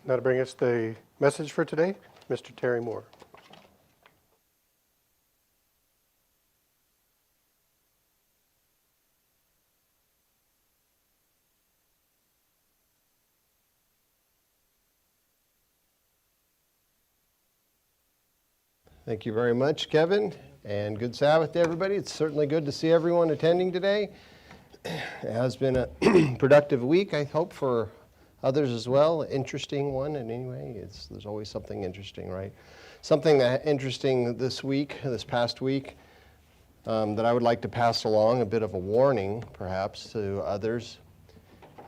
Now to bring us the message for today, Mr. Terry Moore. Thank you very much, Kevin, and good Sabbath to everybody. It's certainly good to see everyone attending today. It has been a productive week, I hope, for others as well. Interesting one, and anyway, there's always something interesting, right? Something interesting this past week, that I would like to pass along, a bit of a warning, perhaps, to others,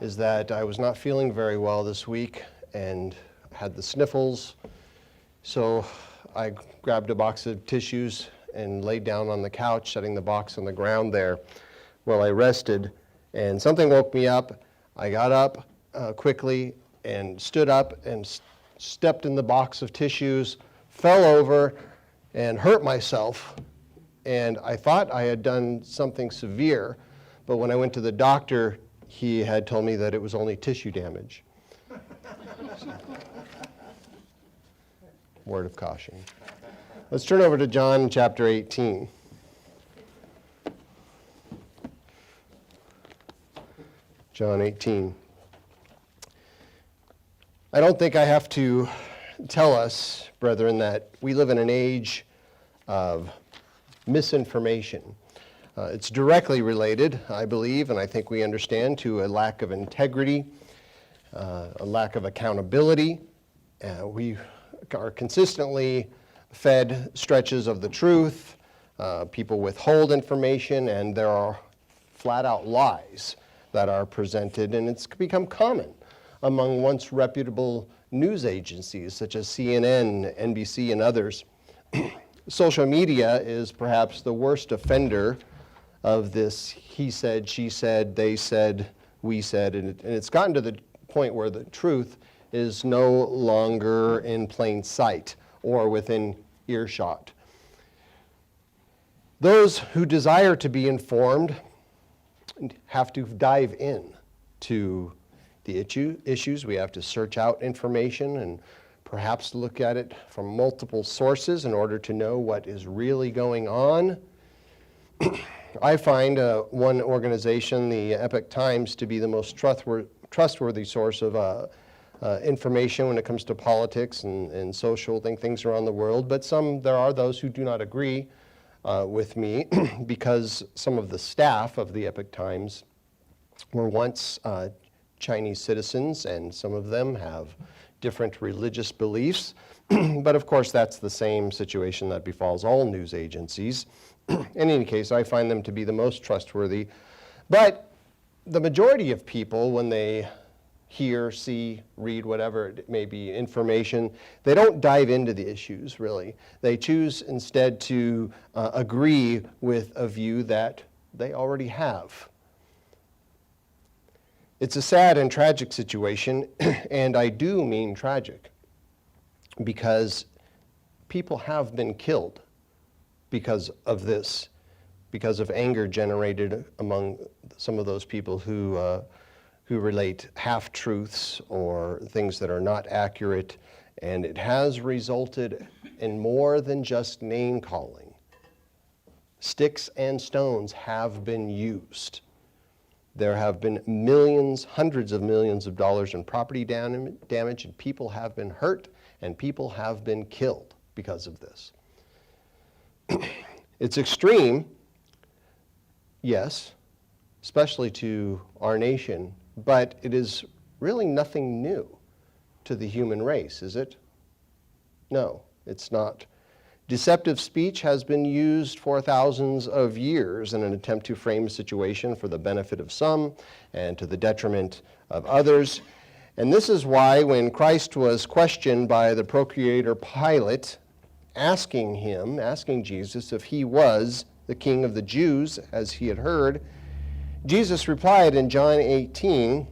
is that I was not feeling very well this week and had the sniffles, so I grabbed a box of tissues and laid down on the couch, setting the box on the ground there while I rested, and something woke me up. I got up quickly and stood up and stepped in the box of tissues, fell over and hurt myself, and I thought I had done something severe, but when I went to the doctor, he had told me that it was only tissue damage. Word of caution. Let's turn over to John chapter 18. John 18. I don't think I have to tell us, brethren, that we live in an age of misinformation. It's directly related, I believe, and I think we understand, to a lack of integrity, a lack of accountability. We are consistently fed stretches of the truth. People withhold information, and there are flat-out lies that are presented, and it's become common among once reputable news agencies such as CNN, NBC, and others. Social media is perhaps the worst offender of this he said, she said, they said, we said, and it's gotten to the point where the truth is no longer in plain sight or within earshot. Those who desire to be informed have to dive in to the issues. We have to search out information and perhaps look at it from multiple sources in order to know what is really going on. I find one organization, the Epoch Times, to be the most trustworthy source of information when it comes to politics and social things around the world, but there are those who do not agree with me because some of the staff of the Epoch Times were once Chinese citizens, and some of them have different religious beliefs. But of course, that's the same situation that befalls all news agencies. In any case, I find them to be the most trustworthy. But the majority of people, when they hear, see, read, whatever it may be, information, they don't dive into the issues, really. They choose instead to agree with a view that they already have. It's a sad and tragic situation, and I do mean tragic, because people have been killed because of this, because of anger generated among some of those people who relate half-truths or things that are not accurate, and it has resulted in more than just name-calling. Sticks and stones have been used. There have been millions, hundreds of millions of dollars in property damage, and people have been hurt, and people have been killed because of this. It's extreme, yes, especially to our nation, but it is really nothing new to the human race, is it? No, it's not. Deceptive speech has been used for thousands of years in an attempt to frame a situation for the benefit of some and to the detriment of others. And this is why when Christ was questioned by the procurator Pilate, asking Jesus if he was the king of the Jews, as he had heard, Jesus replied in John 18,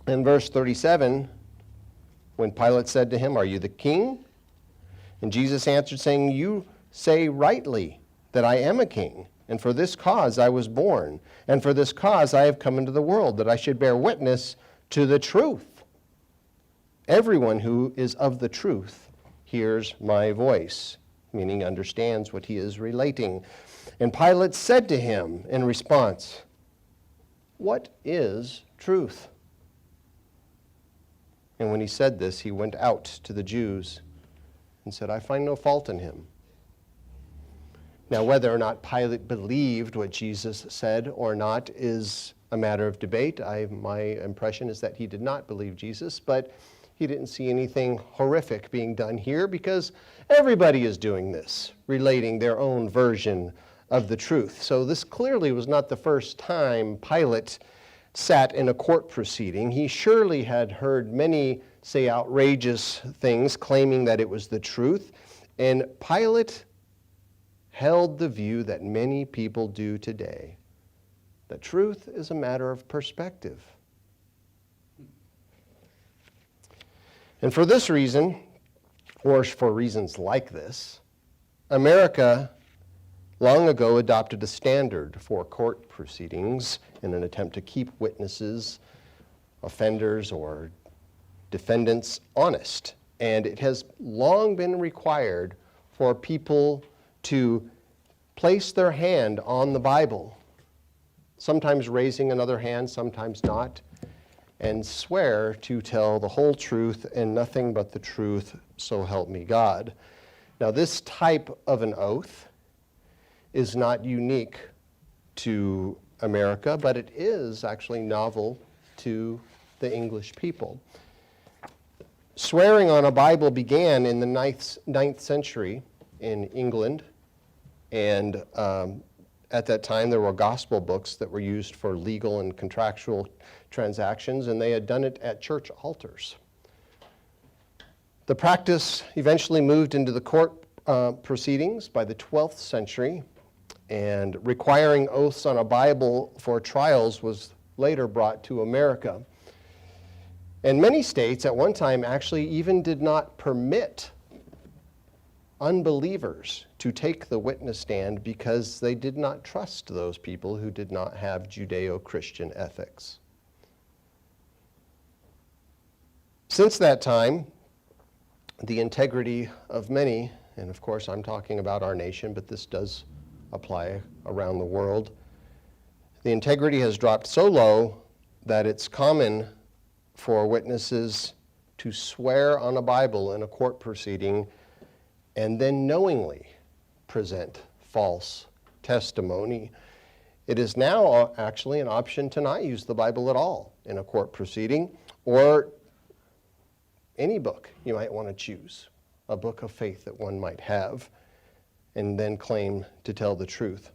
in verse 37, when Pilate said to him, "Are you the king?" And Jesus answered, saying, "You say rightly that I am a king, and for this cause I was born, and for this cause I have come into the world, that I should bear witness to the truth. Everyone who is of the truth hears my voice," meaning understands what he is relating. And Pilate said to him in response, "What is truth?" And when he said this, he went out to the Jews and said, "I find no fault in him." Now, whether or not Pilate believed what Jesus said or not is a matter of debate. My impression is that he did not believe Jesus, but he didn't see anything horrific being done here because everybody is doing this, relating their own version of the truth. So this clearly was not the first time Pilate sat in a court proceeding. He surely had heard many say outrageous things claiming that it was the truth, and Pilate held the view that many people do today, that truth is a matter of perspective. And for this reason, or for reasons like this, America long ago adopted a standard for court proceedings in an attempt to keep witnesses, offenders, or defendants honest. And it has long been required for people to place their hand on the Bible, sometimes raising another hand, sometimes not, and swear to tell the whole truth and nothing but the truth, so help me God. Now, this type of an oath is not unique to America, but it is actually novel to the English people. Swearing on a Bible began in the ninth century in England, and at that time there were gospel books that were used for legal and contractual transactions, and they had done it at church altars. The practice eventually moved into the court proceedings by the 12th century, and requiring oaths on a Bible for trials was later brought to America. And many states at one time actually even did not permit unbelievers to take the witness stand because they did not trust those people who did not have Judeo-Christian ethics. Since that time, the integrity of many, and of course I'm talking about our nation, but this does apply around the world, the integrity has dropped so low that it's common for witnesses to swear on a Bible in a court proceeding and then knowingly present false testimony. It is now actually an option to not use the Bible at all in a court proceeding, or any book you might want to choose, a book of faith that one might have, and then claim to tell the truth.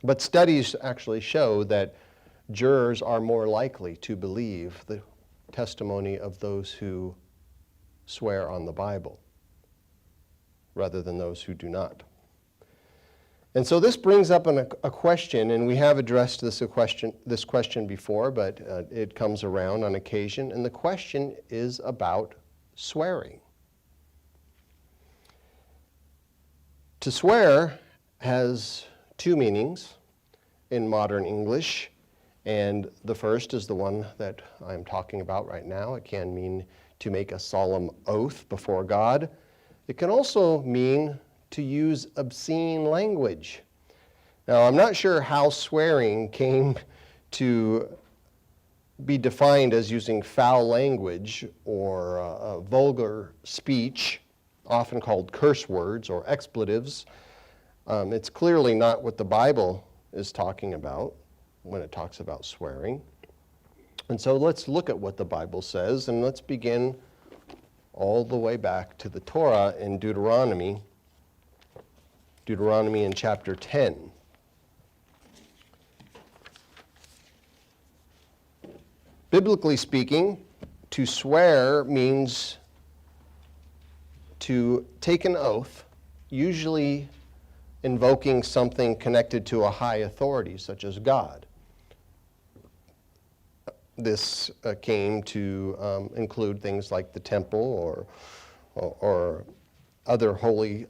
But studies actually show that jurors are more likely to believe the testimony of those who swear on the Bible rather than those who do not. And so this brings up a question, and we have addressed this question before, but it comes around on occasion, and the question is about swearing. To swear has two meanings in modern English, and the first is the one that I'm talking about right now. It can mean to make a solemn oath before God. It can also mean to use obscene language. Now, I'm not sure how swearing came to be defined as using foul language or vulgar speech, often called curse words or expletives. It's clearly not what the Bible is talking about when it talks about swearing. And so let's look at what the Bible says, and let's begin all the way back to the Torah in Deuteronomy in chapter 10. Biblically speaking, to swear means to take an oath, usually invoking something connected to a high authority, such as God. This came to include things like the temple or other holy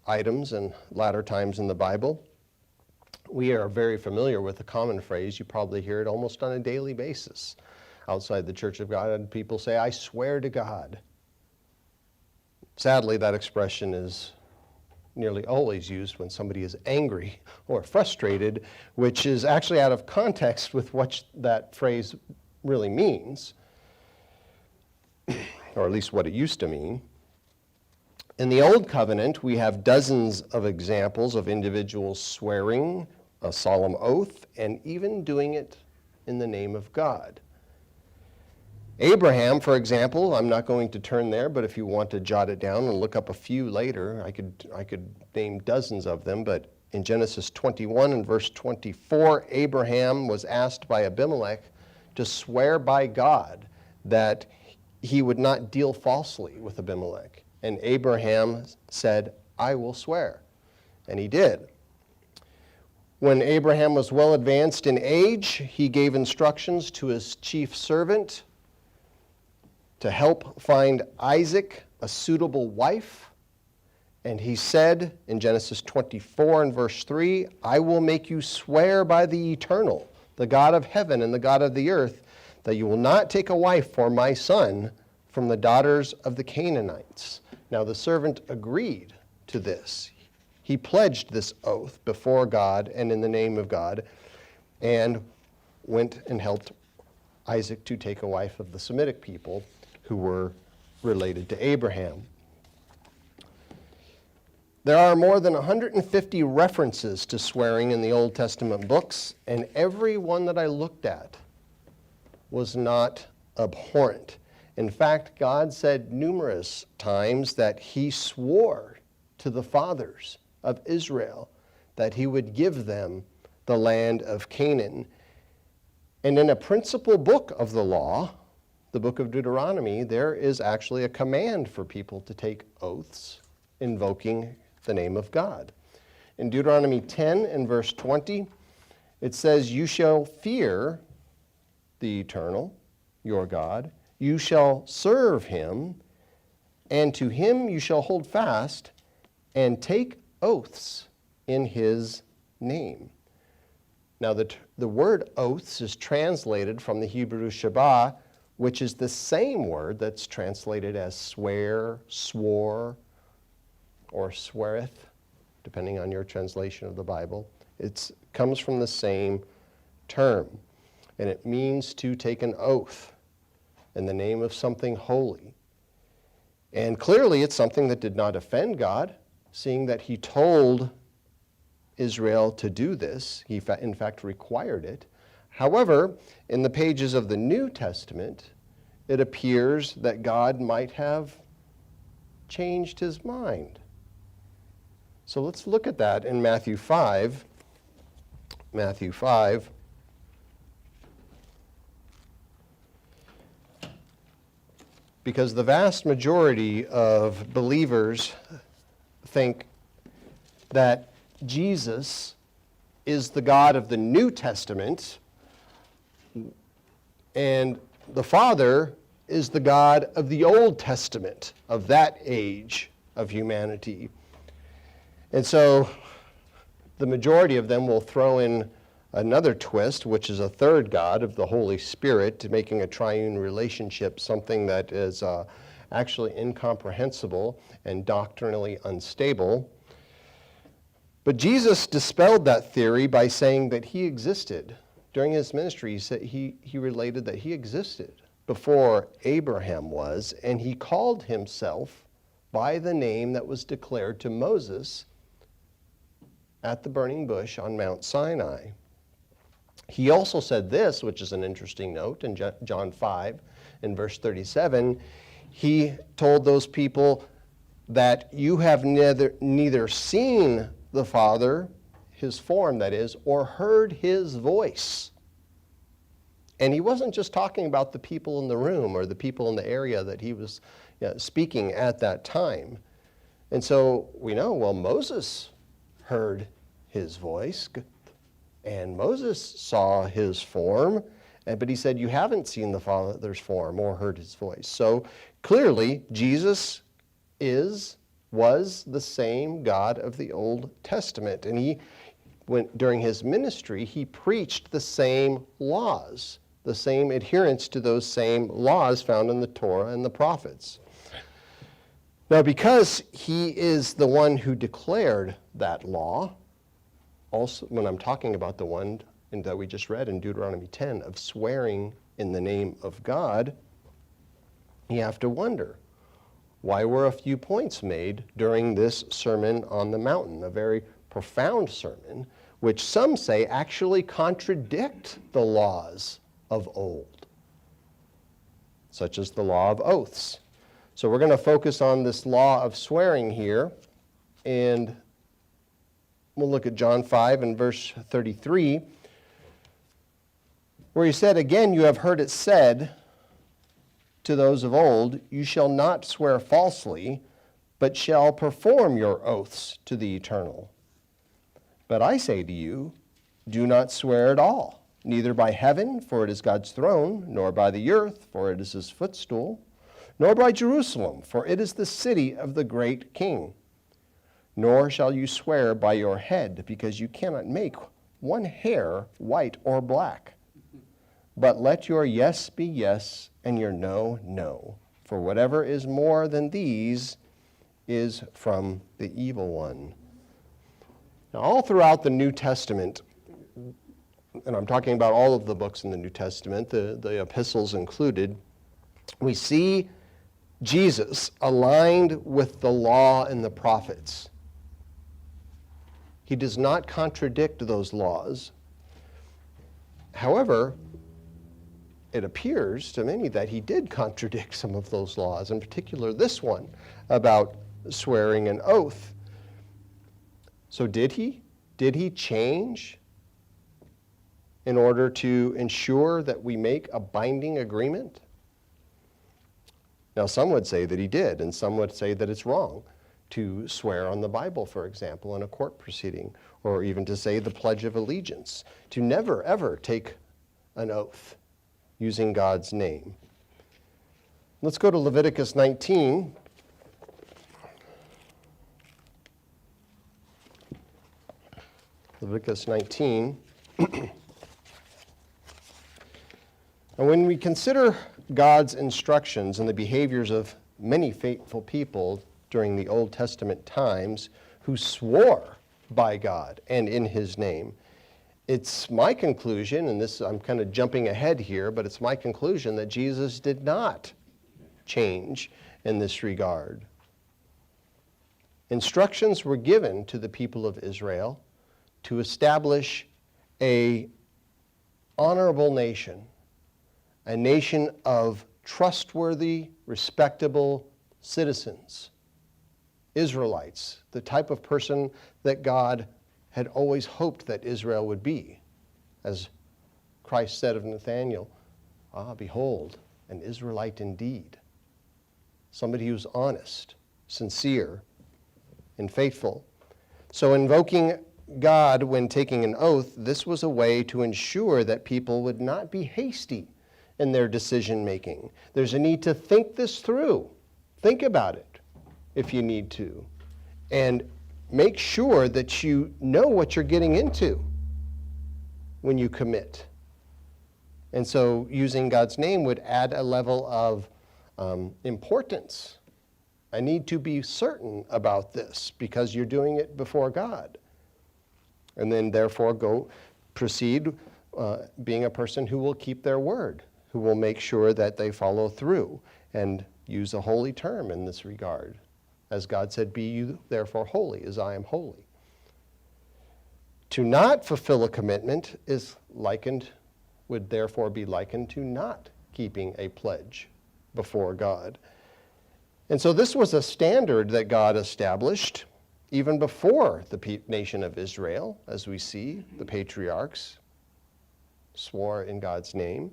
items in latter times in the Bible. We are very familiar with the common phrase, you probably hear it almost on a daily basis. outside the Church of God, and people say, I swear to God. Sadly, that expression is nearly always used when somebody is angry or frustrated, which is actually out of context with what that phrase really means, or at least what it used to mean. In the Old Covenant, we have dozens of examples of individuals swearing a solemn oath and even doing it in the name of God. Abraham, for example, I'm not going to turn there, but if you want to jot it down and look up a few later, I could name dozens of them, but in Genesis 21 and verse 24, Abraham was asked by Abimelech to swear by God that he would not deal falsely with Abimelech. And Abraham said, I will swear. And he did. When Abraham was well advanced in age, he gave instructions to his chief servant to help find Isaac a suitable wife. And he said in Genesis 24 and verse 3, I will make you swear by the Eternal, the God of heaven and the God of the earth, that you will not take a wife for my son from the daughters of the Canaanites. Now the servant agreed to this. He pledged this oath before God and in the name of God, and went and helped Isaac to take a wife of the Semitic people who were related to Abraham. There are more than 150 references to swearing in the Old Testament books, and every one that I looked at was not abhorrent. In fact, God said numerous times that he swore to the fathers of Israel that he would give them the land of Canaan. And in a principal book of the law, the book of Deuteronomy, there is actually a command for people to take oaths invoking the name of God. In Deuteronomy 10 and verse 20, it says, you shall fear the Eternal, your God. You shall serve him, and to him you shall hold fast and take oaths in his name. Now the word oaths is translated from the Hebrew shabbat, which is the same word that's translated as swear, swore, or sweareth, depending on your translation of the Bible. It comes from the same term, and it means to take an oath in the name of something holy. And clearly it's something that did not offend God, seeing that he told Israel to do this. He in fact required it. However, in the pages of the New Testament, it appears that God might have changed his mind. So let's look at that in Matthew 5. Matthew 5. Because the vast majority of believers think that Jesus is the God of the New Testament, and the Father is the God of the Old Testament, of that age of humanity. And so the majority of them will throw in another twist, which is a third God of the Holy Spirit, making a triune relationship something that is actually incomprehensible and doctrinally unstable. But Jesus dispelled that theory by saying that he existed. During his ministry, he said he related that he existed before Abraham was, and he called himself by the name that was declared to Moses at the burning bush on Mount Sinai. He also said this, which is an interesting note, in John 5, in verse 37, he told those people that you have neither seen the Father, his form that is, or heard his voice. And he wasn't just talking about the people in the room or the people in the area that he was speaking at that time. And so we know, well, Moses heard his voice, and Moses saw his form, but he said, you haven't seen the Father's form or heard his voice. So clearly, Jesus was the same God of the Old Testament. And during his ministry, he preached the same laws the same adherence to those same laws found in the Torah and the prophets. Now, because he is the one who declared that law, also when I'm talking about the one that we just read in Deuteronomy 10 of swearing in the name of God, you have to wonder, why were a few points made during this Sermon on the Mountain, a very profound sermon, which some say actually contradict the laws of old, such as the law of oaths. So we're going to focus on this law of swearing here, and we'll look at John 5 and verse 33, where he said, "Again, you have heard it said to those of old, you shall not swear falsely, but shall perform your oaths to the Eternal. But I say to you, do not swear at all, neither by heaven, for it is God's throne, nor by the earth, for it is his footstool, nor by Jerusalem, for it is the city of the great King. Nor shall you swear by your head, because you cannot make one hair white or black. But let your yes be yes, and your no, no. For whatever is more than these is from the evil one." Now, all throughout the New Testament, and I'm talking about all of the books in the New Testament, the epistles included, we see Jesus aligned with the law and the prophets. He does not contradict those laws. However, it appears to many that he did contradict some of those laws, in particular this one about swearing an oath. So did he? Did he change in order to ensure that we make a binding agreement? Now, some would say that he did, and some would say that it's wrong to swear on the Bible, for example, in a court proceeding, or even to say the Pledge of Allegiance, to never, ever take an oath using God's name. Let's go to Leviticus 19. Leviticus 19. And when we consider God's instructions and the behaviors of many faithful people during the Old Testament times who swore by God and in his name, it's my conclusion, and this I'm kind of jumping ahead here, but it's my conclusion that Jesus did not change in this regard. Instructions were given to the people of Israel to establish an honorable nation, a nation of trustworthy, respectable citizens, Israelites, the type of person that God had always hoped that Israel would be. As Christ said of Nathanael, behold, an Israelite indeed. Somebody who's honest, sincere, and faithful. So invoking God when taking an oath, this was a way to ensure that people would not be hasty in their decision making. There's a need to think this through. Think about it if you need to. And make sure that you know what you're getting into when you commit. And so using God's name would add a level of importance. I need to be certain about this because you're doing it before God. And then therefore proceed being a person who will keep their word, who will make sure that they follow through and use a holy term in this regard. As God said, be you therefore holy as I am holy. To not fulfill a commitment would therefore be likened to not keeping a pledge before God. And so this was a standard that God established even before the nation of Israel, as we see the patriarchs swore in God's name.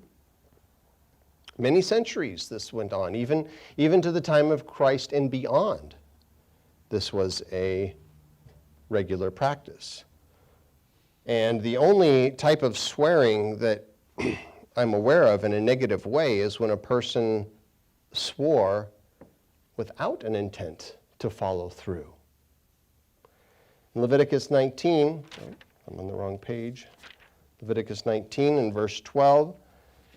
Many centuries this went on, even to the time of Christ and beyond. This was a regular practice. And the only type of swearing that I'm aware of in a negative way is when a person swore without an intent to follow through. In Leviticus 19, I'm on the wrong page, Leviticus 19 and verse 12,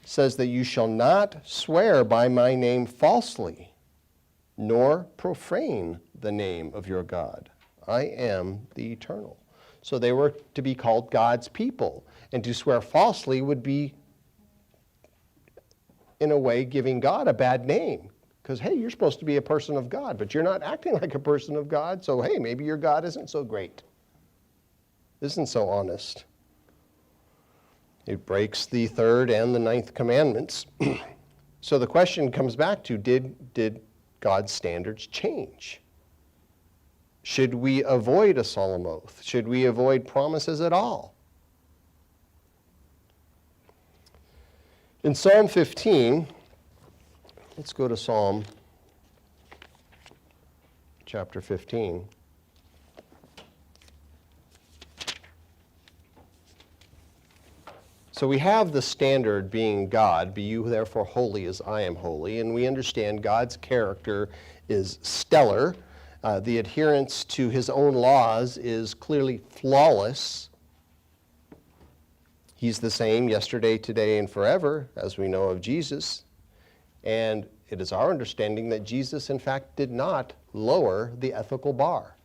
says that you shall not swear by my name falsely, nor profane the name of your God. I am the Eternal. So they were to be called God's people. And to swear falsely would be, in a way, giving God a bad name. Because, hey, you're supposed to be a person of God, but you're not acting like a person of God, so, hey, maybe your God isn't so great, isn't so honest. It breaks the third and the ninth commandments. So the question comes back to, did God's standards change? Should we avoid a solemn oath? Should we avoid promises at all? In Psalm 15, let's go to Psalm chapter 15. So we have the standard being God, be you therefore holy as I am holy, and we understand God's character is stellar. The adherence to his own laws is clearly flawless. He's the same yesterday, today, and forever, as we know of Jesus. And it is our understanding that Jesus, in fact, did not lower the ethical bar.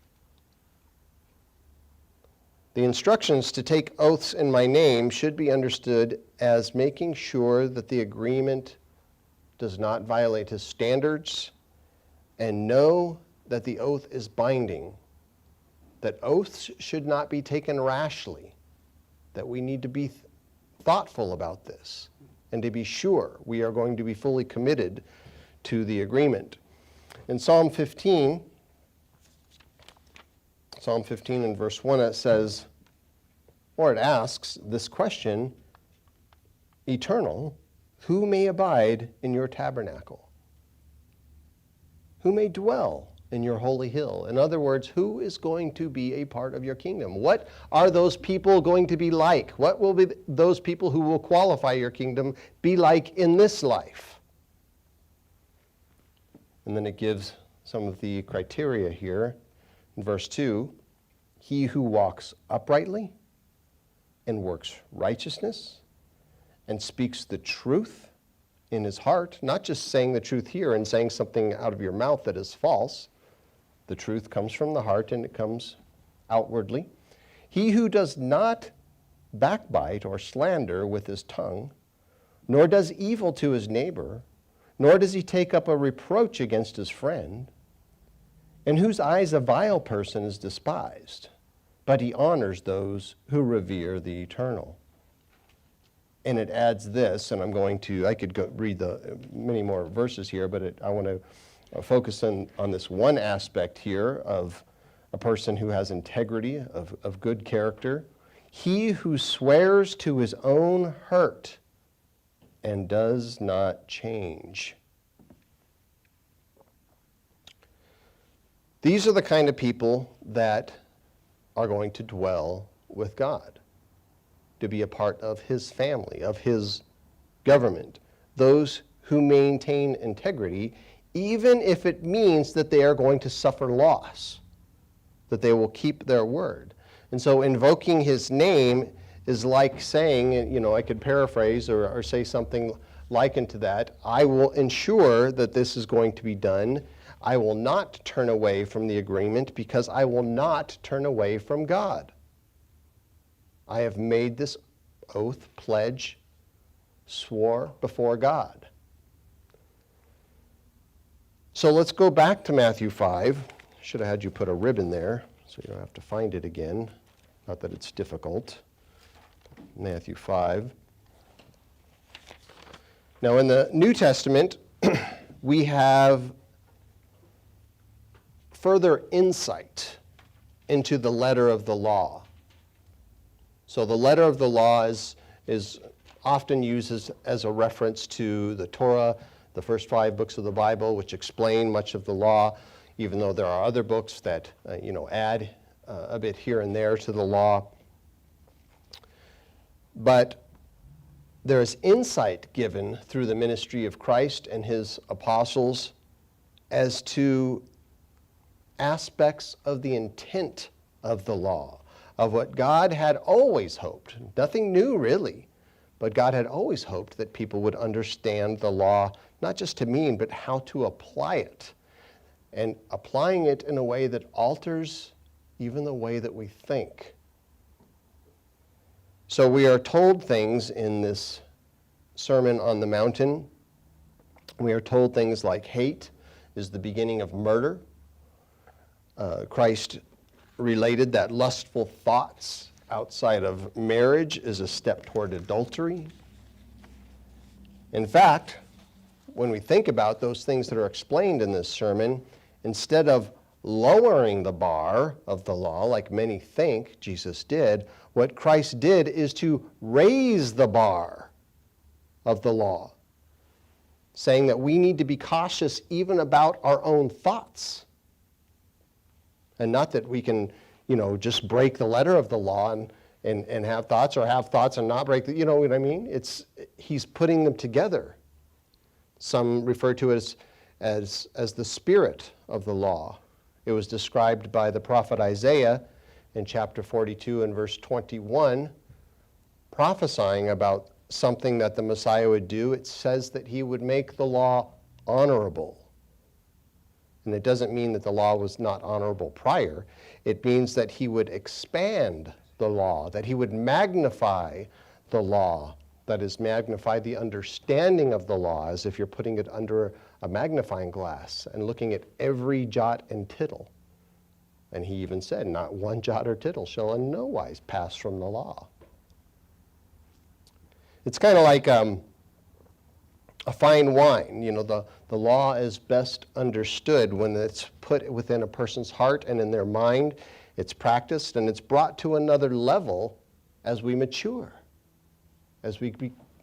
The instructions to take oaths in my name should be understood as making sure that the agreement does not violate his standards, and know that the oath is binding, that oaths should not be taken rashly, that we need to be thoughtful about this, and to be sure we are going to be fully committed to the agreement. In Psalm 15 in verse 1, it says, or it asks this question, Eternal, who may abide in your tabernacle? Who may dwell in your holy hill? In other words, who is going to be a part of your kingdom? What are those people going to be like? What will be those people who will qualify your kingdom be like in this life? And then it gives some of the criteria here. In verse 2, he who walks uprightly and works righteousness and speaks the truth in his heart, not just saying the truth here and saying something out of your mouth that is false. The truth comes from the heart and it comes outwardly. He who does not backbite or slander with his tongue, nor does evil to his neighbor, nor does he take up a reproach against his friend, in whose eyes a vile person is despised, but he honors those who revere the Eternal. And it adds this, and I could go read the many more verses here, but I want to focus on this one aspect here of a person who has integrity, of good character. He who swears to his own hurt and does not change. These are the kind of people that are going to dwell with God, to be a part of his family, of his government. Those who maintain integrity, even if it means that they are going to suffer loss, that they will keep their word. And so invoking his name is like saying, I could paraphrase or say something likened to that. I will ensure that this is going to be done. I will not turn away from the agreement because I will not turn away from God. I have made this oath, pledge, swore before God. So let's go back to Matthew 5. Should have had you put a ribbon there so you don't have to find it again. Not that it's difficult. Matthew 5. Now in the New Testament, we have further insight into the letter of the law. So the letter of the law is often used as a reference to the Torah, the first 5 books of the Bible, which explain much of the law, even though there are other books that add a bit here and there to the law. But there is insight given through the ministry of Christ and his apostles as to aspects of the intent of the law, of what God had always hoped. Nothing new, really, But God had always hoped that people would understand the law, not just to mean, but how to apply it. And applying it in a way that alters even the way that we think. So we are told things in this Sermon on the Mountain. We are told things like hate is the beginning of murder. Christ related that lustful thoughts outside of marriage is a step toward adultery. In fact, when we think about those things that are explained in this sermon, instead of lowering the bar of the law like many think Jesus did, what Christ did is to raise the bar of the law, saying that we need to be cautious even about our own thoughts. And not that we can, just break the letter of the law and have thoughts, or have thoughts and not break the, you know what I mean? He's putting them together. Some refer to it as the spirit of the law. It was described by the prophet Isaiah in chapter 42 and verse 21, prophesying about something that the Messiah would do. It says that he would make the law honorable. And it doesn't mean that the law was not honorable prior. It means that he would expand the law, that he would magnify the law. That is, magnify the understanding of the law, as if you're putting it under a magnifying glass and looking at every jot and tittle. And he even said, not one jot or tittle shall in no wise pass from the law. It's kind of like a fine wine. The law is best understood when it's put within a person's heart and in their mind. It's practiced and it's brought to another level as we mature, as we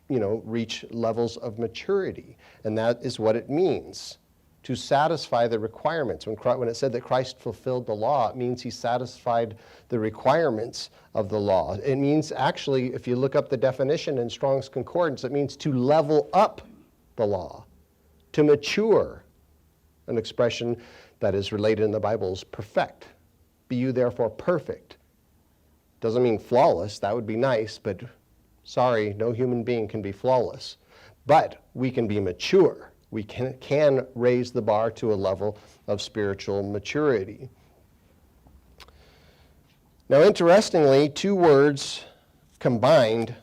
reach levels of maturity. And that is what it means to satisfy the requirements. When it said that Christ fulfilled the law, it means he satisfied the requirements of the law. It means, actually, if you look up the definition in Strong's Concordance, it means to level up the law, to mature. An expression that is related in the Bible is perfect. Be you therefore perfect. Doesn't mean flawless. That would be nice, but sorry, no human being can be flawless. But we can be mature. We can raise the bar to a level of spiritual maturity. Now, interestingly, two words combined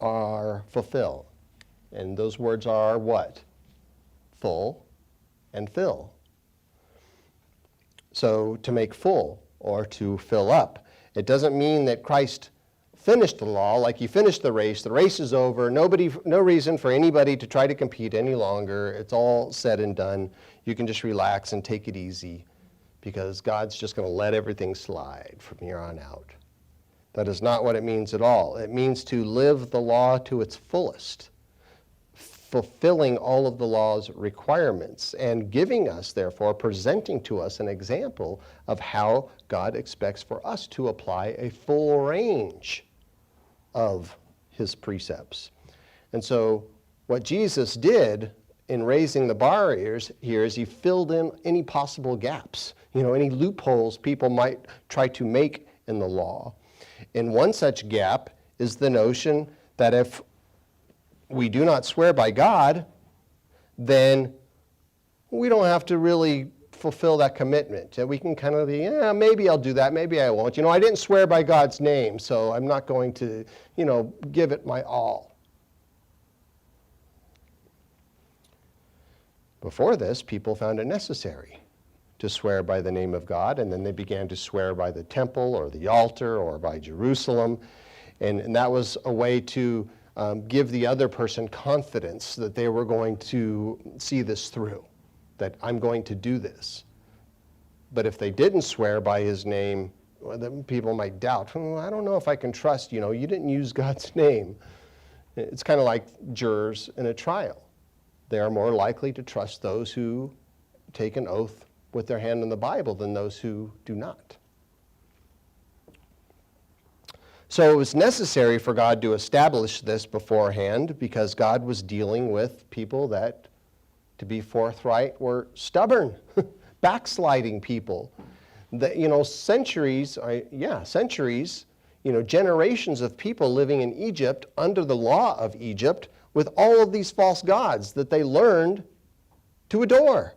are fulfill. And those words are what? Full and fill. So to make full or to fill up. It doesn't mean that Christ finished the law, like he finished the race is over, no reason for anybody to try to compete any longer, it's all said and done, you can just relax and take it easy, because God's just going to let everything slide from here on out. That is not what it means at all. It means to live the law to its fullest, fulfilling all of the law's requirements, and giving us, therefore, presenting to us an example of how God expects for us to apply a full range of his precepts. And so what Jesus did in raising the barriers here is he filled in any possible gaps, any loopholes people might try to make in the law. And one such gap is the notion that if we do not swear by God, then we don't have to really fulfill that commitment. We can kind of be, maybe I'll do that, maybe I won't. I didn't swear by God's name, so I'm not going to, give it my all. Before this, people found it necessary to swear by the name of God, and then they began to swear by the temple or the altar or by Jerusalem, and that was a way to give the other person confidence that they were going to see this through, that I'm going to do this. But if they didn't swear by his name, well, then people might doubt, I don't know if I can trust, you didn't use God's name. It's kind of like jurors in a trial. They are more likely to trust those who take an oath with their hand on the Bible than those who do not. So it was necessary for God to establish this beforehand, because God was dealing with people that, to be forthright, were stubborn, backsliding people. That, centuries, generations of people living in Egypt under the law of Egypt with all of these false gods that they learned to adore.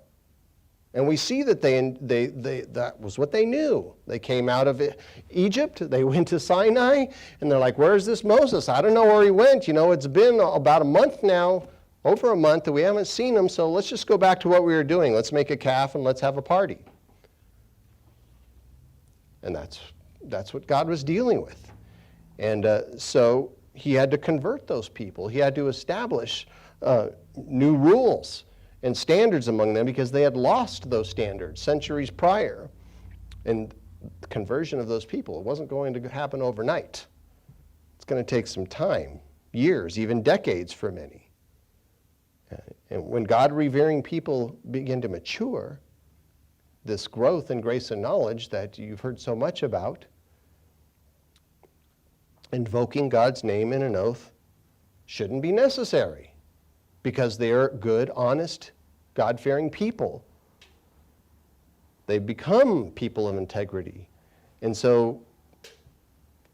And we see that that was what they knew. They came out of Egypt, they went to Sinai, and they're like, where's this Moses? I don't know where he went. It's been about a month now, over a month, that we haven't seen him, so let's just go back to what we were doing. Let's make a calf and let's have a party. And that's what God was dealing with. And so he had to convert those people. He had to establish new rules and standards among them because they had lost those standards centuries prior. And the conversion of those people, it wasn't going to happen overnight. It's going to take some time, years, even decades for many. And when God-revering people begin to mature, this growth in grace and knowledge that you've heard so much about, invoking God's name in an oath shouldn't be necessary because they're good, honest, God-fearing people. They become people of integrity. And so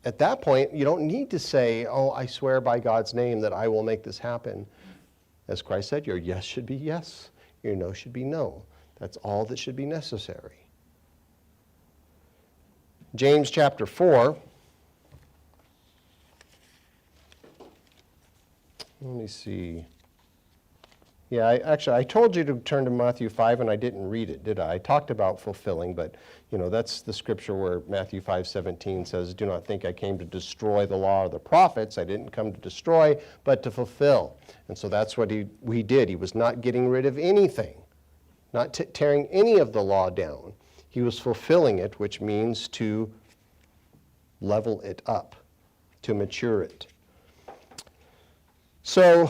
at that point, you don't need to say, oh, I swear by God's name that I will make this happen. As Christ said, your yes should be yes, your no should be no. That's all that should be necessary. James chapter 4. Let me see. Yeah, I told you to turn to Matthew 5, and I didn't read it, did I? I talked about fulfilling, but that's the scripture where Matthew 5:17 says, do not think I came to destroy the law or the prophets. I didn't come to destroy, but to fulfill. And so that's what he did. He was not getting rid of anything, not tearing any of the law down. He was fulfilling it, which means to level it up, to mature it. So,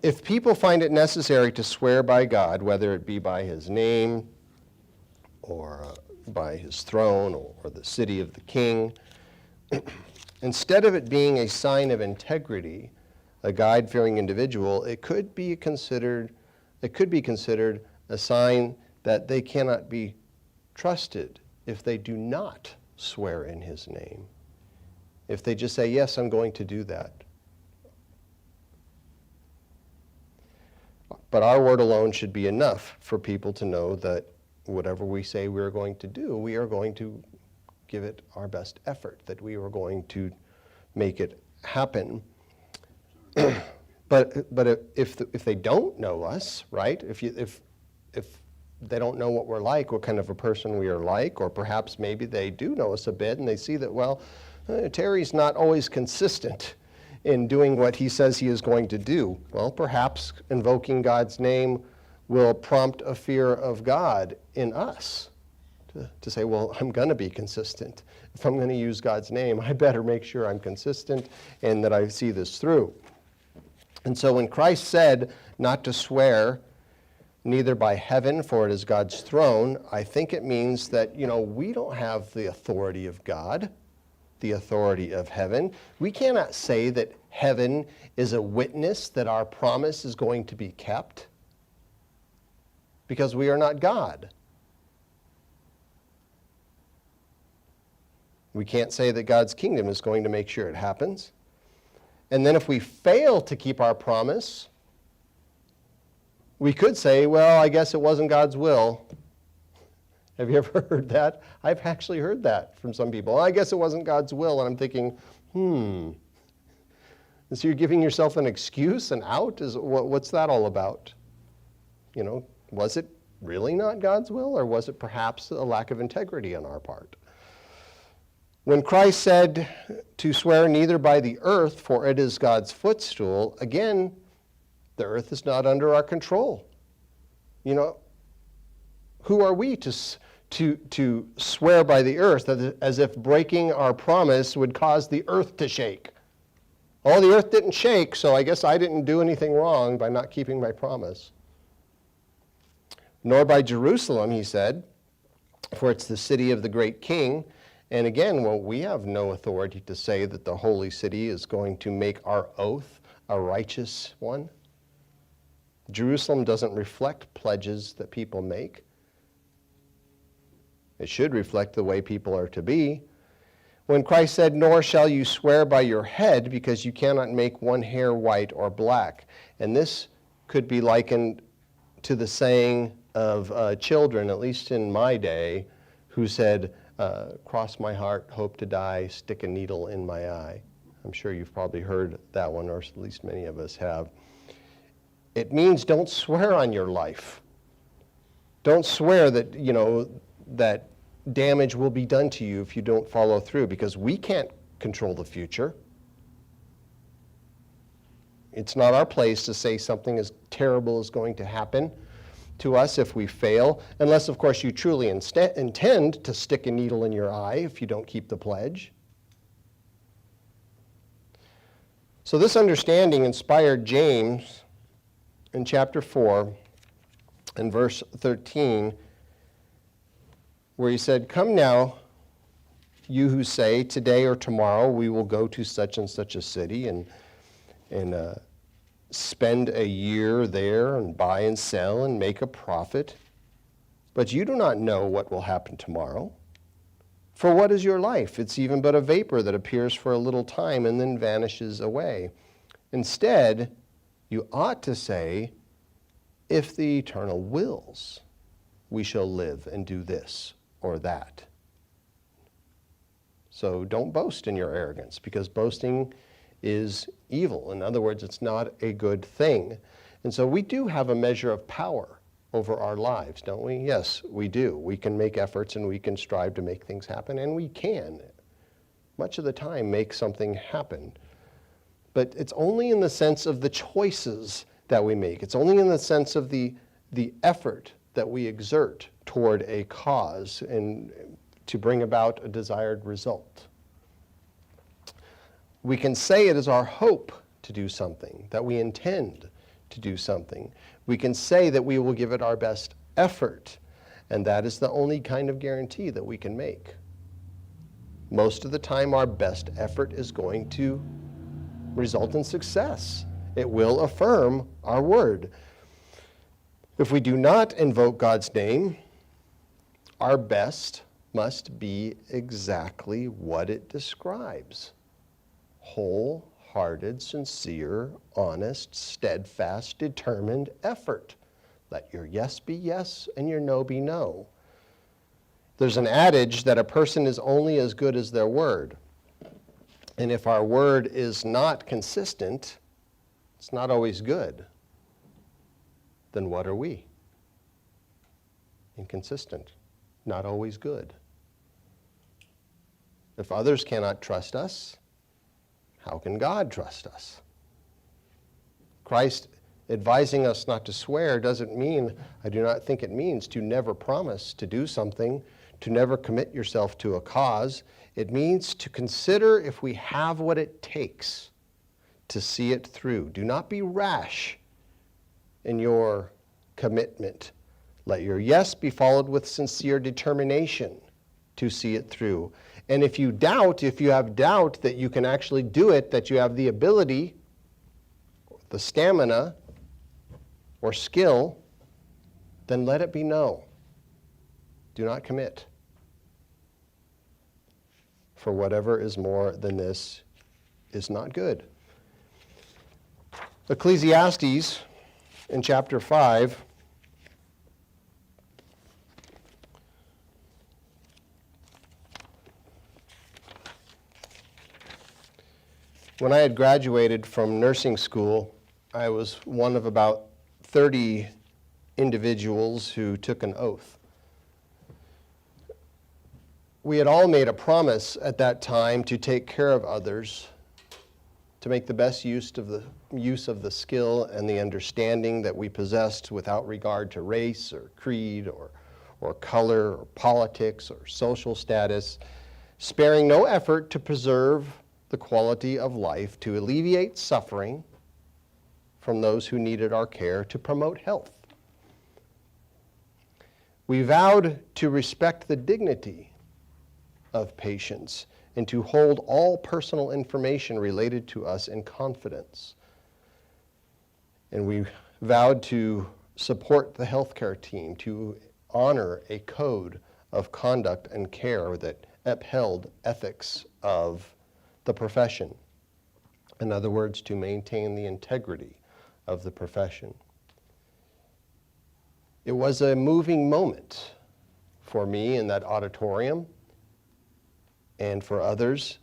if people find it necessary to swear by God, whether it be by his name or by his throne or the city of the king, instead of it being a sign of integrity, a God-fearing individual, it could be considered a sign that they cannot be trusted if they do not swear in his name. If they just say, yes, I'm going to do that. But our word alone should be enough for people to know that whatever we say we're going to do, we are going to give it our best effort, that we are going to make it happen. But if they don't know us, right? If they don't know what we're like, what kind of a person we are like, or perhaps maybe they do know us a bit and they see that, well, Terry's not always consistent in doing what he says he is going to do. Well, perhaps invoking God's name will prompt a fear of God in us to say, well, I'm going to be consistent. If I'm going to use God's name, I better make sure I'm consistent and that I see this through. And so when Christ said not to swear, neither by heaven, for it is God's throne, I think it means that, we don't have the authority of God, the authority of heaven. We cannot say that heaven is a witness that our promise is going to be kept because we are not God. We can't say that God's kingdom is going to make sure it happens. And then if we fail to keep our promise, we could say, well, I guess it wasn't God's will. Have you ever heard that? I've actually heard that from some people. I guess it wasn't God's will. And I'm thinking, So you're giving yourself an excuse, an out? What's that all about? Was it really not God's will, or was it perhaps a lack of integrity on our part? When Christ said to swear neither by the earth, for it is God's footstool, again, the earth is not under our control. Who are we to swear by the earth as if breaking our promise would cause the earth to shake? Oh, the earth didn't shake, so I guess I didn't do anything wrong by not keeping my promise. Nor by Jerusalem, he said, for it's the city of the great king. And again, we have no authority to say that the holy city is going to make our oath a righteous one. Jerusalem doesn't reflect pledges that people make. It should reflect the way people are to be. When Christ said, "Nor shall you swear by your head, because you cannot make one hair white or black." And this could be likened to the saying of children, at least in my day, who said, "Cross my heart, hope to die, stick a needle in my eye." I'm sure you've probably heard that one, or at least many of us have. It means don't swear on your life. Don't swear that, that damage will be done to you if you don't follow through, because we can't control the future. It's not our place to say something as terrible is going to happen to us if we fail, unless, of course, you truly intend to stick a needle in your eye if you don't keep the pledge. So this understanding inspired James in chapter 4 and verse 13, where he said, "Come now, you who say, today or tomorrow we will go to such and such a city and spend a year there and buy and sell and make a profit. But you do not know what will happen tomorrow. For what is your life? It's even but a vapor that appears for a little time and then vanishes away. Instead, you ought to say, if the Eternal wills, we shall live and do this or that." So don't boast in your arrogance, because boasting is evil. In other words, it's not a good thing. And so we do have a measure of power over our lives, don't we? Yes, we do. We can make efforts and we can strive to make things happen, and we can, much of the time, make something happen. But it's only in the sense of the choices that we make. It's only in the sense of the effort that we exert toward a cause and to bring about a desired result. We can say it is our hope to do something, that we intend to do something. We can say that we will give it our best effort, and that is the only kind of guarantee that we can make. Most of the time, our best effort is going to result in success. It will affirm our word. If we do not invoke God's name, our best must be exactly what it describes: wholehearted, sincere, honest, steadfast, determined effort. Let your yes be yes and your no be no. There's an adage that a person is only as good as their word. And if our word is not consistent, it's not always good, then what are we? Inconsistent, not always good. If others cannot trust us, how can God trust us? Christ advising us not to swear doesn't mean, I do not think it means, to never promise to do something, to never commit yourself to a cause. It means to consider if we have what it takes to see it through. Do not be rash in your commitment. Let your yes be followed with sincere determination to see it through. And if you have doubt that you can actually do it, that you have the ability, the stamina, or skill, then let it be no. Do not commit. For whatever is more than this is not good. Ecclesiastes in chapter 5 when I had graduated from nursing school, I was one of about 30 individuals who took an oath. We had all made a promise at that time to take care of others, to make the best use of the skill and the understanding that we possessed without regard to race or creed or color or politics or social status, sparing no effort to preserve the quality of life, to alleviate suffering from those who needed our care, to promote health. We vowed to respect the dignity of patients and to hold all personal information related to us in confidence. And we vowed to support the healthcare team, to honor a code of conduct and care that upheld ethics of the profession. In other words, to maintain the integrity of the profession. It was a moving moment for me in that auditorium and for others.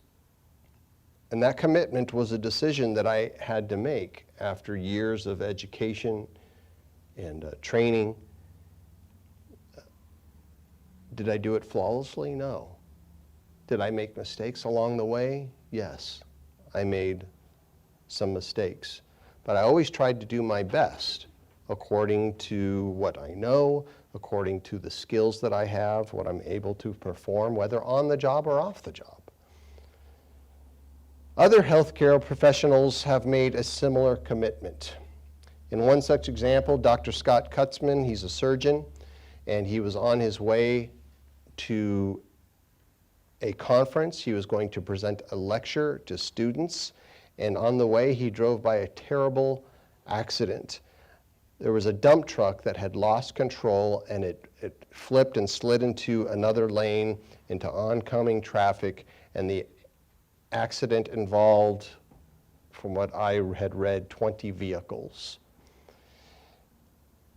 And that commitment was a decision that I had to make after years of education and training. Did I do it flawlessly? No. Did I make mistakes along the way? Yes, I made some mistakes. But I always tried to do my best according to what I know, according to the skills that I have, what I'm able to perform, whether on the job or off the job. Other healthcare professionals have made a similar commitment. In one such example, Dr. Scott Kutzman, he's a surgeon, and he was on his way to a conference. He was going to present a lecture to students, and on the way he drove by a terrible accident. There was a dump truck that had lost control, and it flipped and slid into another lane, into oncoming traffic, and the accident involved, from what I had read, 20 vehicles.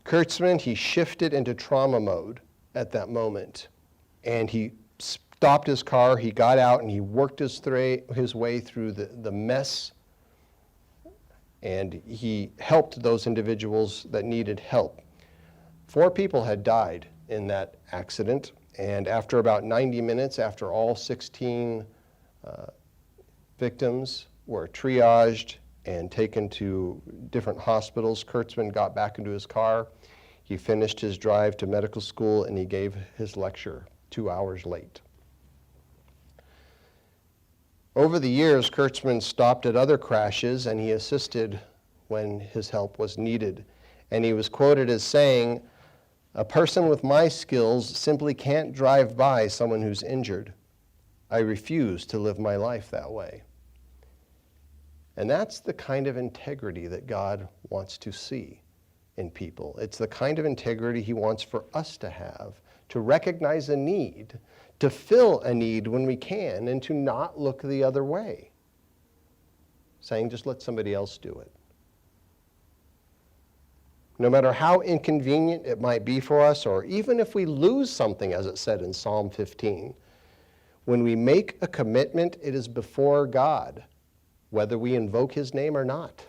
Kurtzman, he shifted into trauma mode at that moment, and he stopped his car, he got out, and he worked his way through the mess, and he helped those individuals that needed help. 4 people had died in that accident, and after about 90 minutes, after all 16 victims were triaged and taken to different hospitals, Kurtzman got back into his car. He finished his drive to medical school, and he gave his lecture 2 hours late. Over the years, Kurtzman stopped at other crashes, and he assisted when his help was needed. And he was quoted as saying, "A person with my skills simply can't drive by someone who's injured. I refuse to live my life that way." And that's the kind of integrity that God wants to see in people. It's the kind of integrity he wants for us to have, to recognize a need, to fill a need when we can, and to not look the other way, saying, just let somebody else do it. No matter how inconvenient it might be for us, or even if we lose something, as it said in Psalm 15, when we make a commitment, it is before God, whether we invoke his name or not.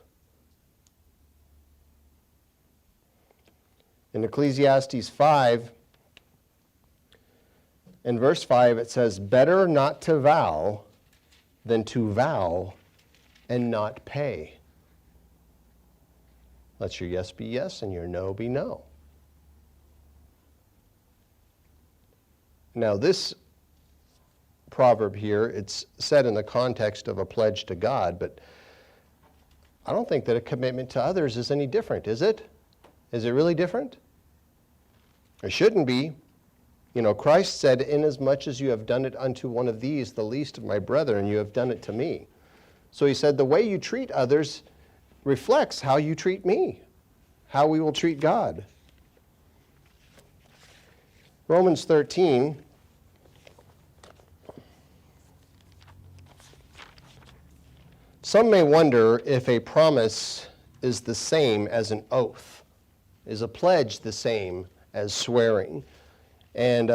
In Ecclesiastes 5, in verse 5, it says, "Better not to vow than to vow and not pay." Let your yes be yes and your no be no. Now this proverb here, it's said in the context of a pledge to God, but I don't think that a commitment to others is any different, is it? Is it really different? It shouldn't be. You know, Christ said, "Inasmuch as you have done it unto one of these, the least of my brethren, you have done it to me." So he said the way you treat others reflects how you treat me, how we will treat God. Romans 13, some may wonder if a promise is the same as an oath. Is a pledge the same as swearing? And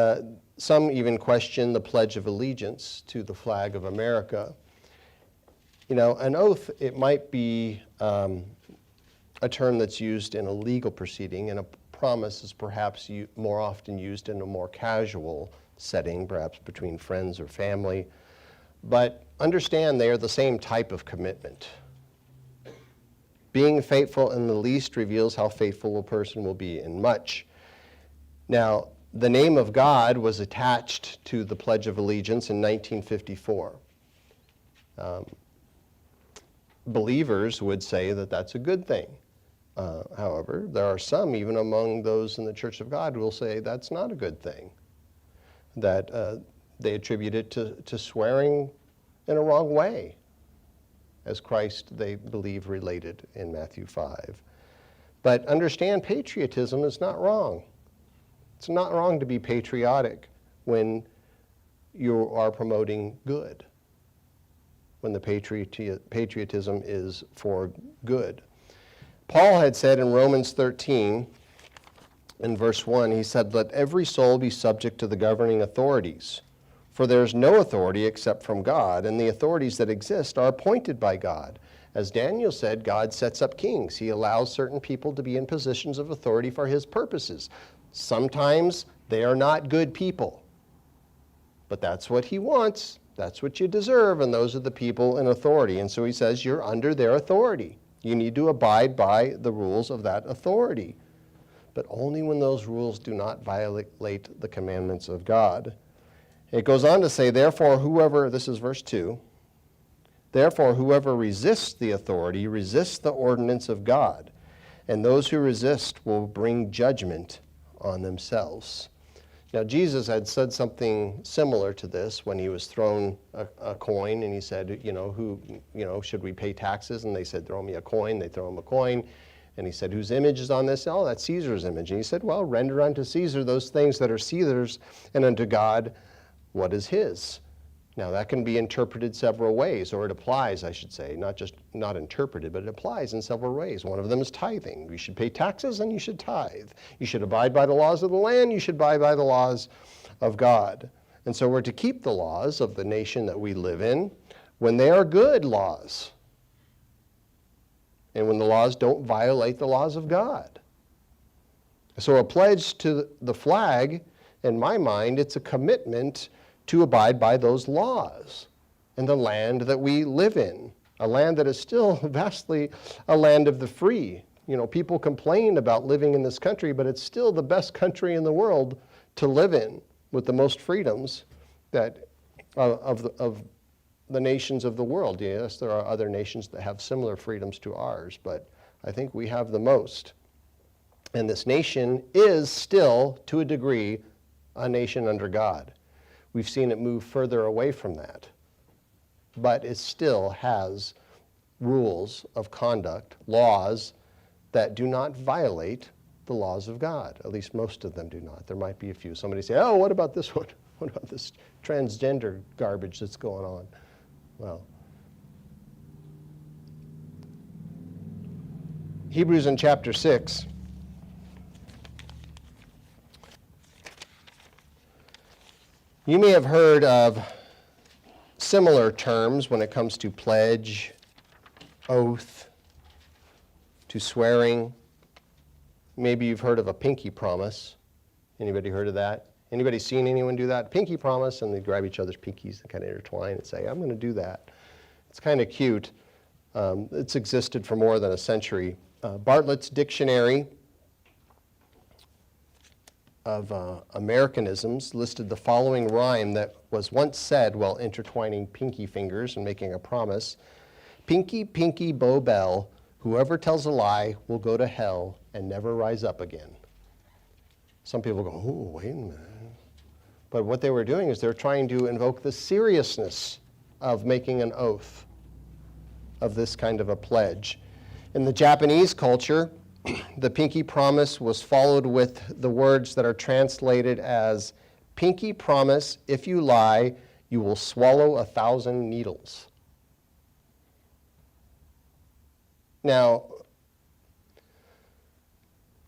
some even question the Pledge of Allegiance to the flag of America. You know, an oath, it might be a term that's used in a legal proceeding, and a promise is perhaps more often used in a more casual setting, perhaps between friends or family. But understand they are the same type of commitment. Being faithful in the least reveals how faithful a person will be in much. Now, the name of God was attached to the Pledge of Allegiance in 1954. Believers would say that that's a good thing. However, there are some, even among those in the Church of God, who will say that's not a good thing, that they attribute it to swearing in a wrong way, as Christ, they believe, related in Matthew 5. But understand, patriotism is not wrong. It's not wrong to be patriotic when you are promoting good. when the patriotism is for good. Paul had said in Romans 13, in verse 1, he said, "Let every soul be subject to the governing authorities, for there is no authority except from God, and the authorities that exist are appointed by God." As Daniel said, God sets up kings. He allows certain people to be in positions of authority for his purposes. Sometimes they are not good people, but that's what he wants. That's what you deserve, and those are the people in authority. And so he says, you're under their authority. You need to abide by the rules of that authority, but only when those rules do not violate the commandments of God. It goes on to say, therefore, whoever, this is verse 2, therefore, whoever resists the authority resists the ordinance of God, and those who resist will bring judgment on themselves. Now, Jesus had said something similar to this when he was thrown a coin, and he said, should we pay taxes? And they said, throw me a coin. They throw him a coin. And he said, whose image is on this? Oh, that's Caesar's image. And he said, well, render unto Caesar those things that are Caesar's, and unto God what is his. Now, that can be interpreted several ways, or it applies, I should say, not interpreted, but it applies in several ways. One of them is tithing. You should pay taxes and you should tithe. You should abide by the laws of the land. You should abide by the laws of God. And so we're to keep the laws of the nation that we live in when they are good laws, and when the laws don't violate the laws of God. So a pledge to the flag, in my mind, it's a commitment to abide by those laws and the land that we live in, a land that is still vastly a land of the free. People complain about living in this country, but it's still the best country in the world to live in, with the most freedoms that of the nations of the world. Yes, there are other nations that have similar freedoms to ours, but I think we have the most. And this nation is still, to a degree, a nation under God. We've seen it move further away from that, but it still has rules of conduct, laws that do not violate the laws of God. At least most of them do not. There might be a few. Somebody say, oh, what about this one? What about this transgender garbage that's going on? Well, Hebrews in chapter 6. You may have heard of similar terms when it comes to pledge, oath, to swearing. Maybe you've heard of a pinky promise. Anybody heard of that? Anybody seen anyone do that? Pinky promise, and they grab each other's pinkies and kind of intertwine and say, I'm going to do that. It's kind of cute. It's existed for more than a century. Bartlett's Dictionary of Americanisms listed the following rhyme that was once said while intertwining pinky fingers and making a promise. Pinky, pinky, bow bell, whoever tells a lie will go to hell and never rise up again. Some people go, oh, wait a minute. But what they were doing is they were trying to invoke the seriousness of making an oath, of this kind of a pledge. In the Japanese culture, the pinky promise was followed with the words that are translated as, pinky promise, if you lie, you will swallow 1,000 needles. Now,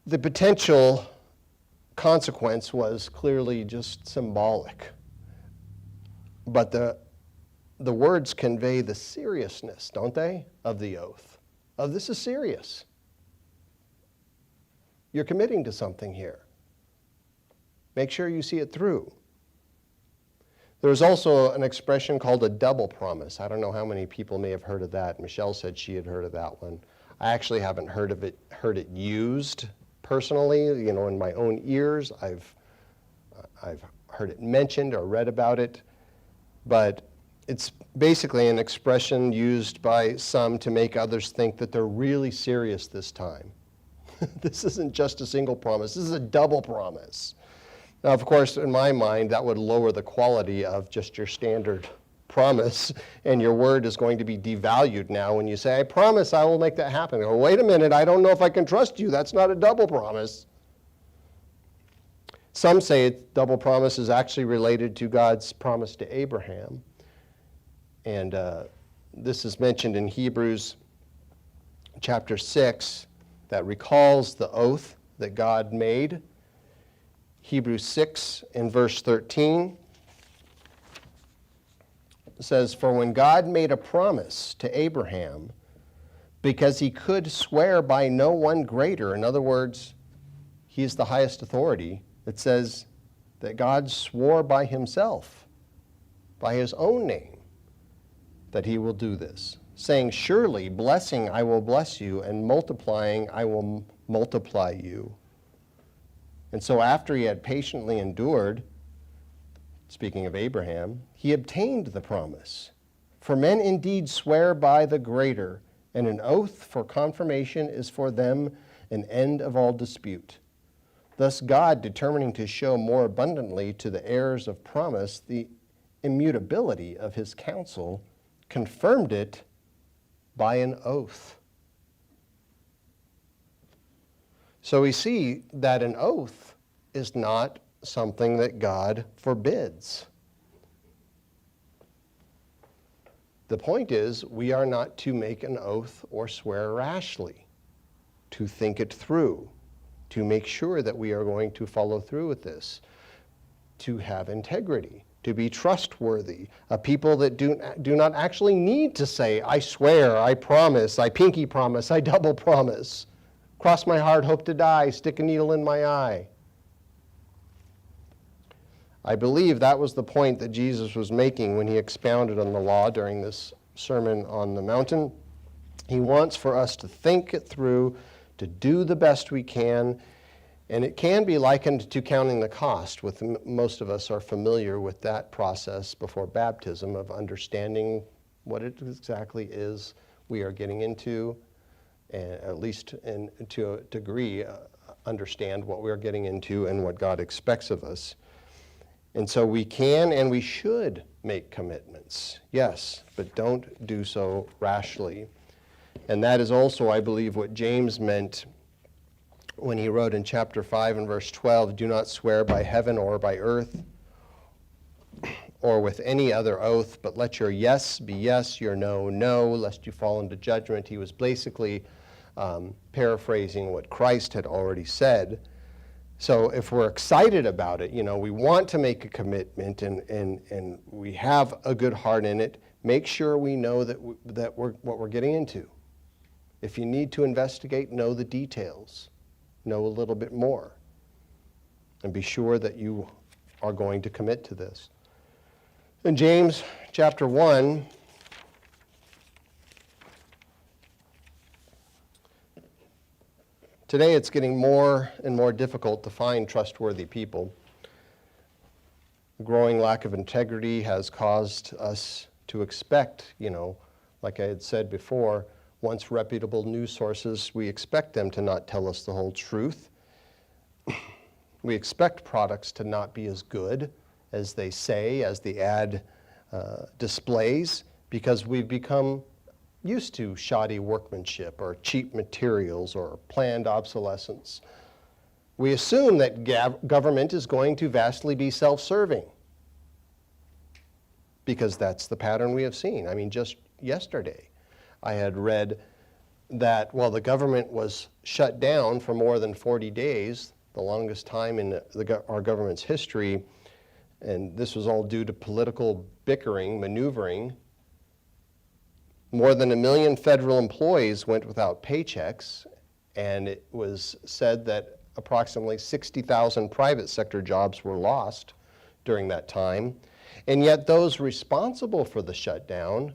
the potential consequence was clearly just symbolic, but the words convey the seriousness, don't they, of the oath. This is serious. You're committing to something here. Make sure you see it through. There's also an expression called a double promise. I don't know how many people may have heard of that. Michelle said she had heard of that one. I actually haven't heard it used personally, in my own ears. I've heard it mentioned or read about it, but it's basically an expression used by some to make others think that they're really serious this time. This isn't just a single promise, this is a double promise. Now, of course, in my mind, that would lower the quality of just your standard promise, and your word is going to be devalued now when you say, I promise I will make that happen. Oh, wait a minute, I don't know if I can trust you. That's not a double promise. Some say double promise is actually related to God's promise to Abraham. And this is mentioned in Hebrews chapter 6 that recalls the oath that God made. Hebrews 6 in verse 13 says, "For when God made a promise to Abraham, because he could swear by no one greater," in other words, he is the highest authority, it says that God swore by himself, by his own name, that he will do this, saying, "Surely blessing I will bless you, and multiplying I will multiply you." And so after he had patiently endured, speaking of Abraham, he obtained the promise. For men indeed swear by the greater, and an oath for confirmation is for them an end of all dispute. Thus God, determining to show more abundantly to the heirs of promise the immutability of his counsel, confirmed it by an oath. So we see that an oath is not something that God forbids. The point is, we are not to make an oath or swear rashly, to think it through, to make sure that we are going to follow through with this, to have integrity, to be trustworthy, a people that do not actually need to say, "I swear, I promise, I pinky promise, I double promise, cross my heart, hope to die, stick a needle in my eye." I believe that was the point that Jesus was making when he expounded on the law during this Sermon on the Mountain. He wants for us to think it through, to do the best we can, and it can be likened to counting the cost. Most of us are familiar with that process before baptism of understanding what it exactly is we are getting into, and at least to a degree understand what we are getting into and what God expects of us. And so we can and we should make commitments, yes, but don't do so rashly. And that is also, I believe, what James meant when he wrote in chapter 5 and verse 12, "Do not swear by heaven or by earth or with any other oath, but let your yes be yes, your no, no, lest you fall into judgment." He was basically paraphrasing what Christ had already said. So if we're excited about it, we want to make a commitment and we have a good heart in it, make sure we know that we're what we're getting into. If you need to investigate, know the details, know a little bit more, and be sure that you are going to commit to this. In James chapter 1, today it's getting more and more difficult to find trustworthy people. The growing lack of integrity has caused us to expect, like I had said before, once reputable news sources, we expect them to not tell us the whole truth. We expect products to not be as good as they say, as the ad displays, because we've become used to shoddy workmanship or cheap materials or planned obsolescence. We assume that government is going to vastly be self-serving because that's the pattern we have seen. I mean, just yesterday I had read that while the government was shut down for more than 40 days, the longest time in our government's history, and this was all due to political bickering, maneuvering, more than 1 million federal employees went without paychecks, and it was said that approximately 60,000 private sector jobs were lost during that time. And yet those responsible for the shutdown,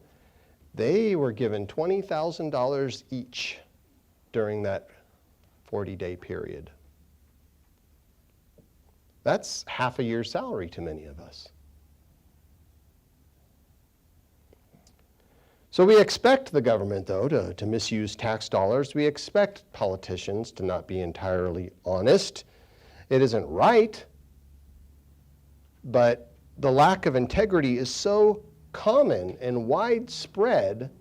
they were given $20,000 each during that 40-day period. That's half a year's salary to many of us. So we expect the government, though, to misuse tax dollars. We expect politicians to not be entirely honest. It isn't right, but the lack of integrity is so common and widespread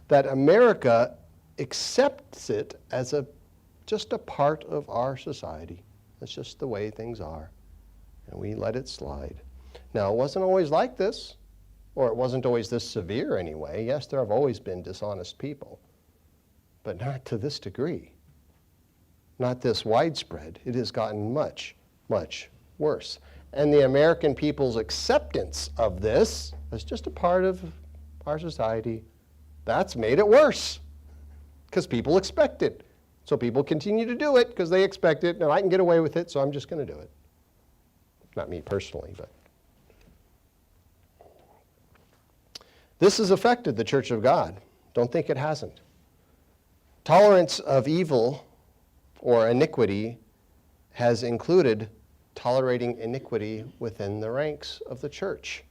that America accepts it as just a part of our society. That's just the way things are, and we let it slide. Now, it wasn't always like this. or it wasn't always this severe anyway. Yes, there have always been dishonest people, but not to this degree, not this widespread. It has gotten much, much worse. And the American people's acceptance of this as just a part of our society, that's made it worse because people expect it. So people continue to do it because they expect it, and I can get away with it, so I'm just going to do it. Not me personally, but. This has affected the Church of God. Don't think it hasn't. Tolerance of evil or iniquity has included tolerating iniquity within the ranks of the church.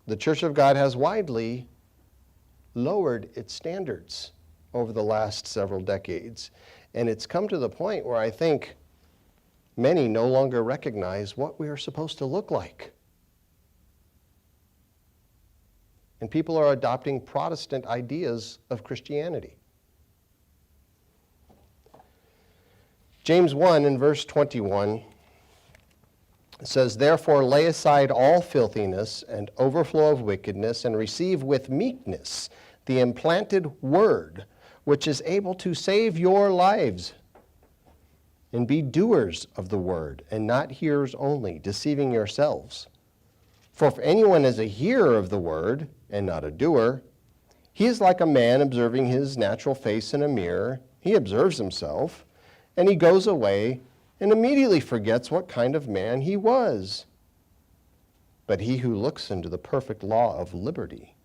The Church of God has widely lowered its standards over the last several decades, and it's come to the point where I think many no longer recognize what we are supposed to look like. And people are adopting Protestant ideas of Christianity. James 1 in verse 21 says, "Therefore lay aside all filthiness and overflow of wickedness, and receive with meekness the implanted word, which is able to save your lives. And be doers of the word, and not hearers only, deceiving yourselves. For if anyone is a hearer of the word, and not a doer, he is like a man observing his natural face in a mirror. He observes himself, and he goes away and immediately forgets what kind of man he was. But he who looks into the perfect law of liberty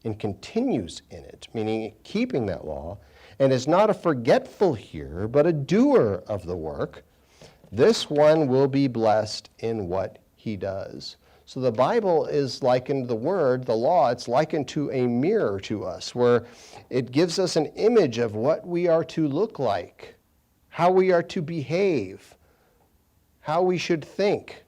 and continues in it," meaning keeping that law, "and is not a forgetful hearer, but a doer of the work, this one will be blessed in what he does." So the Bible is likened, the word, the law, it's likened to a mirror to us, where it gives us an image of what we are to look like, how we are to behave, how we should think.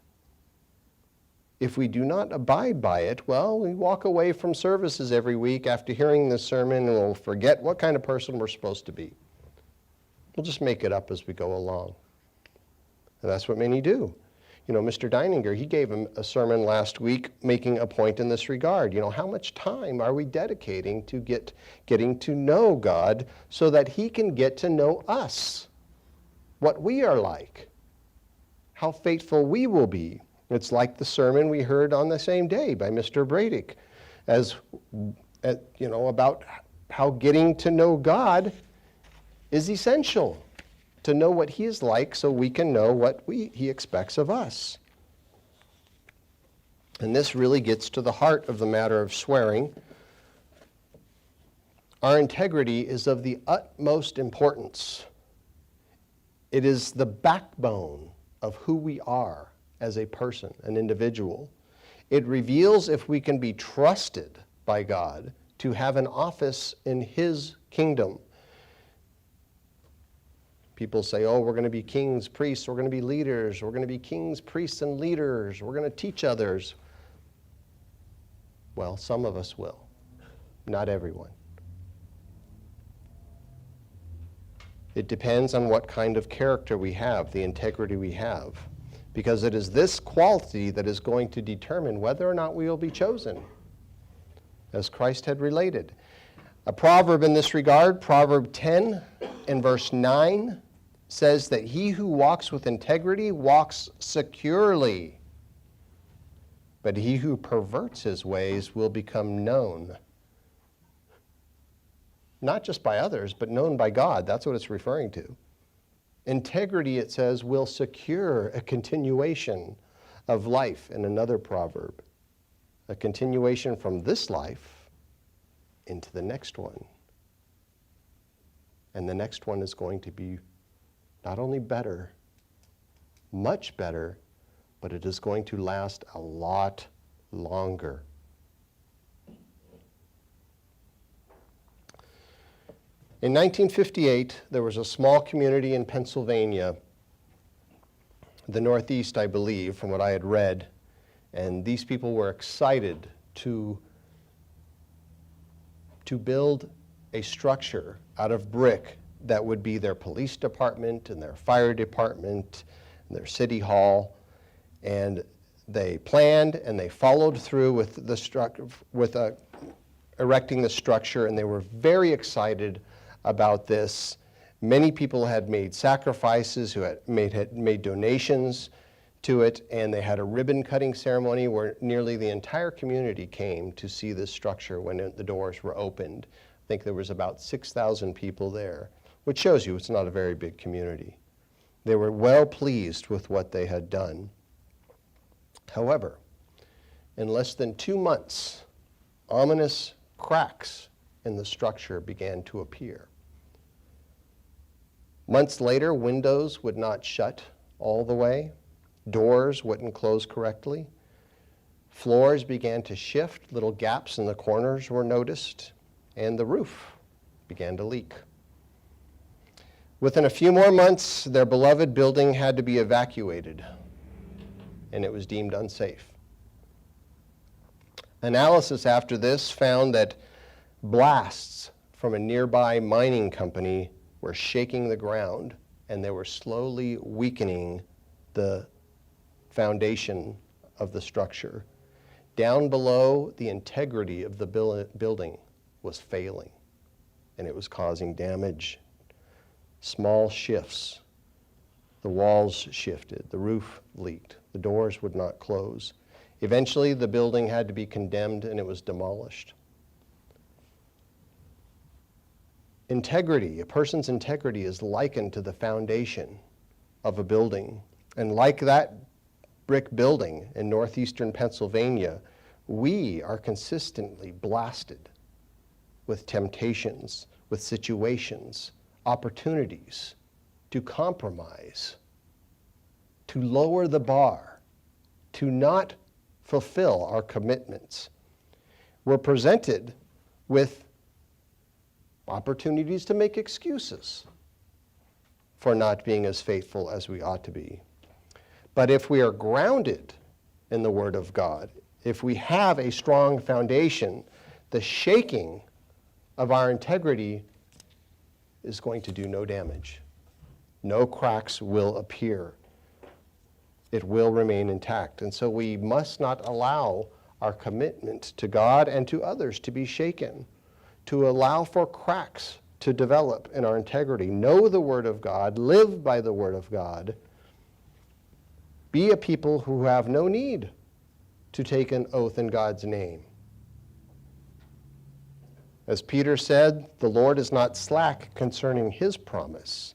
If we do not abide by it, well, we walk away from services every week after hearing this sermon, and we'll forget what kind of person we're supposed to be. We'll just make it up as we go along. And that's what many do. You know, Mr. Deininger, he gave a sermon last week making a point in this regard. You know, how much time are we dedicating to getting to know God so that he can get to know us, what we are like, how faithful we will be. It's like the sermon we heard on the same day by Mr. Bradick, about how getting to know God is essential, to know what he is like so we can know what he expects of us. And this really gets to the heart of the matter of swearing. Our integrity is of the utmost importance. It is the backbone of who we are as a person, an individual. It reveals if we can be trusted by God to have an office in his kingdom. People say, oh, we're going to be kings, priests, we're going to be leaders, we're going to be kings, priests, and leaders, we're going to teach others. Well, some of us will, not everyone. It depends on what kind of character we have, the integrity we have, because it is this quality that is going to determine whether or not we will be chosen, as Christ had related. A proverb in this regard, Proverb 10 and verse 9, says that he who walks with integrity walks securely, but he who perverts his ways will become known. Not just by others, but known by God. That's what it's referring to. Integrity, it says, will secure a continuation of life in another proverb, a continuation from this life into the next one. And the next one is going to be not only better, much better, but it is going to last a lot longer. In 1958, there was a small community in Pennsylvania, the Northeast, I believe, from what I had read, and these people were excited to build a structure out of brick that would be their police department and their fire department and their city hall. And They planned and they followed through with erecting the structure, and they were very excited about this. Many people had made sacrifices, who had made donations to it, and they had a ribbon cutting ceremony where nearly the entire community came to see this structure when the doors were opened. I think there was about 6,000 people there, which shows you it's not a very big community. They were well pleased with what they had done. However, in less than 2 months, ominous cracks in the structure began to appear. Months later, windows would not shut all the way. Doors wouldn't close correctly. Floors began to shift. Little gaps in the corners were noticed. And the roof began to leak. Within a few more months, their beloved building had to be evacuated, and it was deemed unsafe. Analysis after this found that blasts from a nearby mining company were shaking the ground, and they were slowly weakening the foundation of the structure. Down below, the integrity of the building was failing, and it was causing damage. Small shifts. The walls shifted, the roof leaked, the doors would not close. Eventually, the building had to be condemned and it was demolished. Integrity, a person's integrity is likened to the foundation of a building. And like that brick building in northeastern Pennsylvania, we are consistently blasted with temptations, with situations, opportunities to compromise, to lower the bar, to not fulfill our commitments. We're presented with opportunities to make excuses for not being as faithful as we ought to be. But if we are grounded in the Word of God, if we have a strong foundation, the shaking of our integrity is going to do no damage. No cracks will appear. It will remain intact. And so we must not allow our commitment to God and to others to be shaken, to allow for cracks to develop in our integrity. Know the Word of God, live by the Word of God. Be a people who have no need to take an oath in God's name. As Peter said, the Lord is not slack concerning his promise.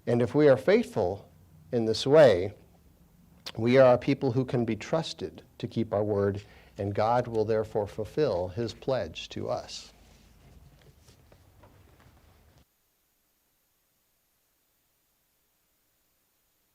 And if we are faithful in this way, we are a people who can be trusted to keep our word, and God will therefore fulfill his pledge to us.